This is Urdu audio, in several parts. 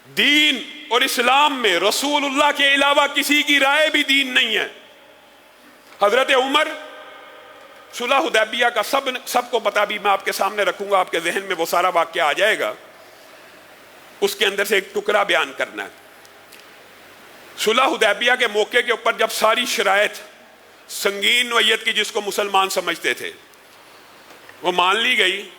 دین اور اسلام میں رسول اللہ کے علاوہ کسی کی رائے بھی دین نہیں ہے۔ حضرت عمر، صلح حدیبیہ کا سب کو پتا، بھی میں آپ کے سامنے رکھوں گا، آپ کے ذہن میں وہ سارا واقعہ آ جائے گا، اس کے اندر سے ایک ٹکڑا بیان کرنا ہے۔ صلح حدیبیہ کے موقع کے اوپر جب ساری شرائط سنگین نوعیت کی جس کو مسلمان سمجھتے تھے وہ مان لی گئی،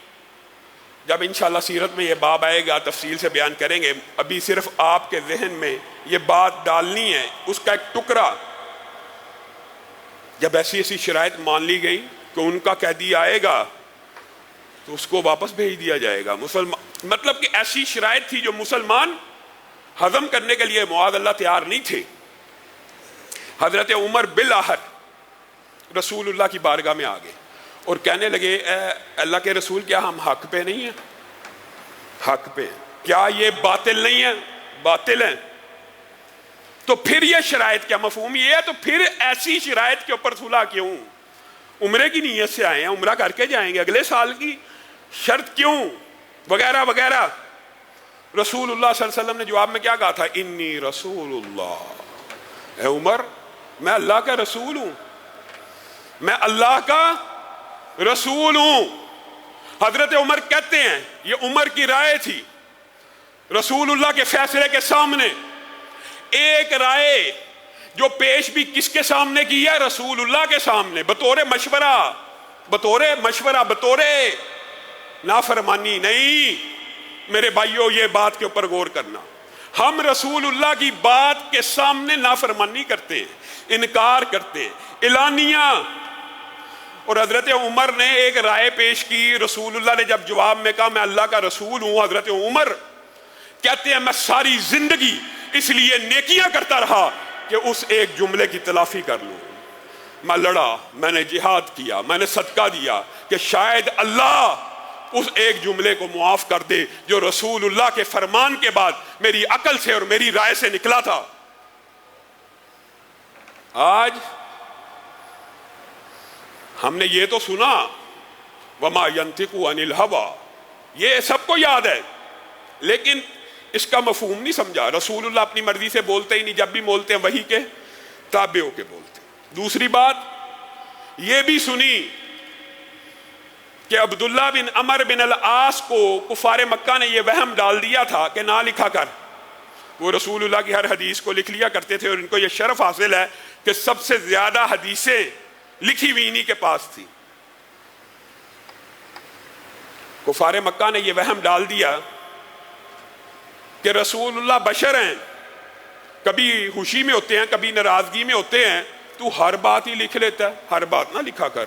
جب انشاءاللہ سیرت میں یہ باب آئے گا تفصیل سے بیان کریں گے، ابھی صرف آپ کے ذہن میں یہ بات ڈالنی ہے، اس کا ایک ٹکڑا، جب ایسی ایسی شرائط مان لی گئی کہ ان کا قیدی آئے گا تو اس کو واپس بھیج دیا جائے گا۔ مطلب کہ ایسی شرائط تھی جو مسلمان ہضم کرنے کے لیے معاذ اللہ تیار نہیں تھے۔ حضرت عمر بالآخر رسول اللہ کی بارگاہ میں آ گئے اور کہنے لگے، اے اللہ کے رسول، کیا ہم حق پہ نہیں ہیں؟ حق پہ ہیں؟ کیا یہ باطل نہیں ہے؟ باطل ہیں۔ تو پھر یہ شرائط کیا مفہوم یہ ہے؟ تو پھر ایسی شرائط کے اوپر صلح کیوں؟ عمرے کی نیت سے آئے ہیں، عمرہ کر کے جائیں گے، اگلے سال کی شرط کیوں؟ وغیرہ وغیرہ۔ رسول اللہ صلی اللہ علیہ وسلم نے جواب میں کیا کہا تھا؟ انی رسول اللہ، اے عمر میں اللہ کا رسول ہوں، میں اللہ کا رسول ہوں۔ حضرت عمر کہتے ہیں یہ عمر کی رائے تھی رسول اللہ کے فیصلے کے سامنے، ایک رائے جو پیش بھی کس کے سامنے کی ہے؟ رسول اللہ کے سامنے، بطور مشورہ، بطور نافرمانی نہیں۔ میرے بھائیوں، یہ بات کے اوپر غور کرنا، ہم رسول اللہ کی بات کے سامنے نافرمانی کرتے ہیں، انکار کرتے ہیں، اعلانیہ۔ اور حضرت عمر نے ایک رائے پیش کی، رسول اللہ نے جب جواب میں کہا میں اللہ کا رسول ہوں، حضرت عمر کہتے ہیں میں ساری زندگی اس لیے نیکیاں کرتا رہا کہ اس ایک جملے کی تلافی کر لوں۔ میں لڑا، میں نے جہاد کیا، میں نے صدقہ دیا کہ شاید اللہ اس ایک جملے کو معاف کر دے جو رسول اللہ کے فرمان کے بعد میری عقل سے اور میری رائے سے نکلا تھا۔ آج ہم نے یہ تو سنا وما ينطق عن الهوى، یہ سب کو یاد ہے، لیکن اس کا مفہوم نہیں سمجھا۔ رسول اللہ اپنی مرضی سے بولتے ہی نہیں، جب بھی بولتے ہیں وحی کے تابع ہو کے بولتے ہیں۔ دوسری بات یہ بھی سنی کہ عبداللہ بن عمر بن العاص کو کفار مکہ نے یہ وہم ڈال دیا تھا کہ نہ لکھا کر، وہ رسول اللہ کی ہر حدیث کو لکھ لیا کرتے تھے، اور ان کو یہ شرف حاصل ہے کہ سب سے زیادہ حدیثیں لکھی ہوئی انہی کے پاس تھی۔ کفار مکہ نے یہ وہم ڈال دیا کہ رسول اللہ بشر ہیں، کبھی خوشی میں ہوتے ہیں، کبھی ناراضگی میں ہوتے ہیں، تو ہر بات ہی لکھ لیتا ہے، ہر بات نہ لکھا کر۔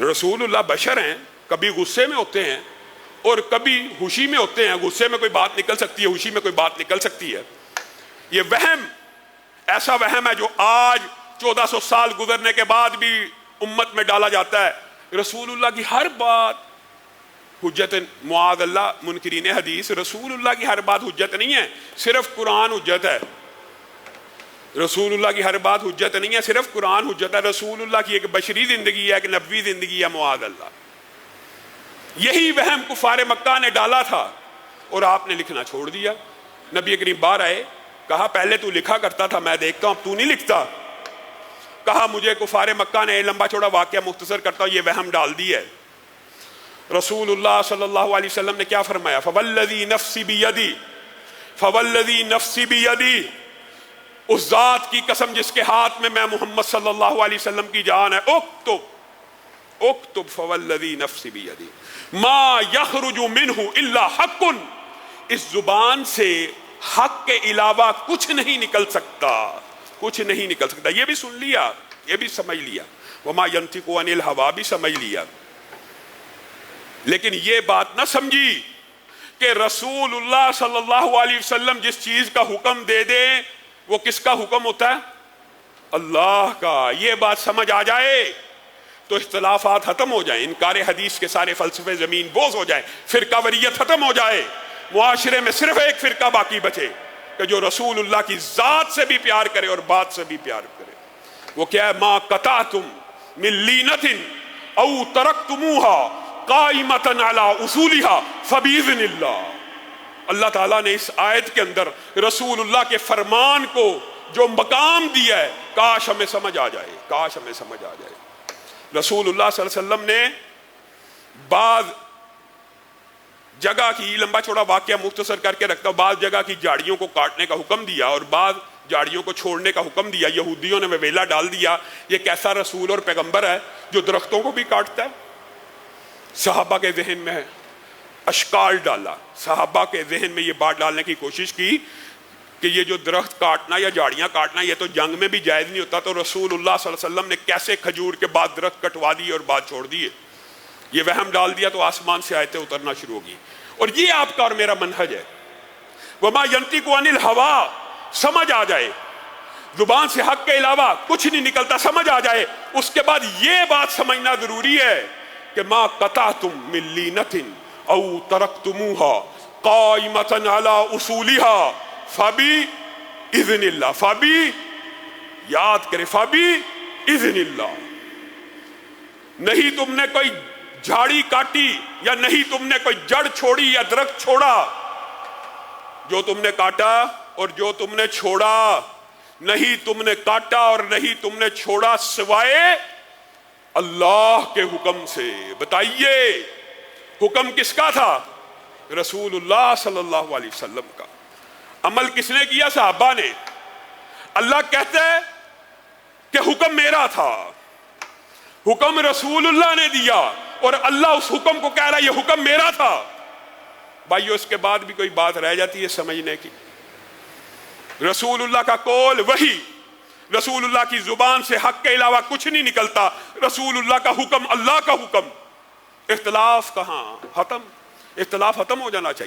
رسول اللہ بشر ہیں، کبھی غصے میں ہوتے ہیں اور کبھی خوشی میں ہوتے ہیں، غصے میں کوئی بات نکل سکتی ہے، خوشی میں کوئی بات نکل سکتی ہے۔ یہ وہم ایسا وہم ہے جو آج 1400 سال گزرنے کے بعد بھی امت میں ڈالا جاتا ہے۔ رسول اللہ کی ہر بات حجت، معاذ اللہ منکرین حدیث، رسول اللہ کی ہر بات حجت نہیں ہے، صرف قرآن حجت ہے۔ رسول اللہ کی ہر بات حجت نہیں ہے، صرف قرآن حجت ہے۔ رسول اللہ کی ایک بشری زندگی ہے، ایک نبوی زندگی ہے، معاذ اللہ۔ یہی وہم کفار مکہ نے ڈالا تھا اور آپ نے لکھنا چھوڑ دیا۔ نبی کریم باہر آئے، کہا پہلے تو لکھا کرتا تھا، میں دیکھتا ہوں اب تو نہیں لکھتا۔ کہا مجھے کفار مکہ نے لمبا چوڑا واقعہ مختصر کرتا ہوں، یہ وہم ڈال دی ہے۔ رسول اللہ صلی اللہ علیہ وسلم نے کیا فرمایا؟ فوالذی نفسی بیدی، فوالذی نفسی بیدی، اس ذات کی قسم جس کے ہاتھ میں محمد صلی اللہ علیہ وسلم کی جان ہے، اکتب اکتب فوالذی نفسی بیدی ما یخرج منہ الا حق، اس زبان سے حق کے علاوہ کچھ نہیں نکل سکتا، کچھ نہیں نکل سکتا۔ یہ بھی سن لیا، یہ بھی سمجھ لیا، وما ینطق عن الہویٰ بھی سمجھ لیا، لیکن یہ بات نہ سمجھی کہ رسول اللہ صلی اللہ علیہ وسلم جس چیز کا حکم دے دے وہ کس کا حکم ہوتا ہے؟ اللہ کا۔ یہ بات سمجھ آ جائے تو اختلافات ختم ہو جائیں، انکار حدیث کے سارے فلسفے زمین بوز ہو جائیں، فرقہ واریت ختم ہو جائے، معاشرے میں صرف ایک فرقہ باقی بچے کہ جو رسول اللہ کی ذات سے بھی پیار کرے اور بات سے بھی پیار کرے۔ وہ کیا ہے؟ ما قطعتم من لینۃ او ترکتموها قائمۃ علی اصولها فباذن اللہ۔ اللہ تعالیٰ نے اس آیت کے اندر رسول اللہ کے فرمان کو جو مقام دیا ہے، کاش ہمیں سمجھ آ جائے، کاش ہمیں سمجھ آ جائے۔ رسول اللہ صلی اللہ علیہ وسلم نے بعض جگہ کی، لمبا چوڑا واقعہ مختصر کر کے رکھتا ہوں، بعض جگہ کی جھاڑیوں کو کاٹنے کا حکم دیا اور بعض جھاڑیوں کو چھوڑنے کا حکم دیا۔ یہودیوں نے ویلا ڈال دیا، یہ کیسا رسول اور پیغمبر ہے جو درختوں کو بھی کاٹتا ہے؟ صحابہ کے ذہن میں اشکال ڈالا، صحابہ کے ذہن میں یہ بات ڈالنے کی کوشش کی کہ یہ جو درخت کاٹنا یا جھاڑیاں کاٹنا یہ تو جنگ میں بھی جائز نہیں ہوتا، تو رسول اللہ صلی اللہ علیہ وسلم نے کیسے کھجور کے بعد درخت کٹوا دیے اور بات چھوڑ دیے؟ یہ وہم ڈال دیا تو آسمان سے آیتیں اترنا شروع ہوگی۔ اور یہ آپ کا اور میرا منہج ہے، وما ينطق عن الهوى، سمجھ آ جائے، زبان سے حق کے علاوہ کچھ نہیں نکلتا، سمجھ آ جائے۔ اس کے بعد یہ بات سمجھنا ضروری ہے کہ ما قطعتم من لینۃ او ترکتموها قائمۃ علی اصولها فبإذن اللہ، یاد کرے، فبإذن اللہ۔ نہیں تم نے کوئی جھاڑی کاٹی یا نہیں تم نے کوئی جڑ چھوڑی یا درخت چھوڑا، جو تم نے کاٹا اور جو تم نے چھوڑا، نہیں تم نے کاٹا اور نہیں تم نے چھوڑا سوائے اللہ کے حکم سے۔ بتائیے حکم کس کا تھا؟ رسول اللہ صلی اللہ علیہ وسلم کا۔ عمل کس نے کیا؟ صحابہ نے۔ اللہ کہتا ہے کہ حکم میرا تھا، حکم رسول اللہ نے دیا، اور اللہ اس حکم کو کہہ رہا ہے یہ حکم میرا تھا۔ بھائیو اس کے بعد بھی کوئی بات رہ جاتی ہے سمجھنے کی؟ رسول اللہ کا قول وحی، رسول اللہ کی زبان سے حق کے علاوہ کچھ نہیں نکلتا، رسول اللہ کا حکم اللہ کا حکم۔ اختلاف کہاں؟ ختم، اختلاف ختم ہو جانا چاہیے۔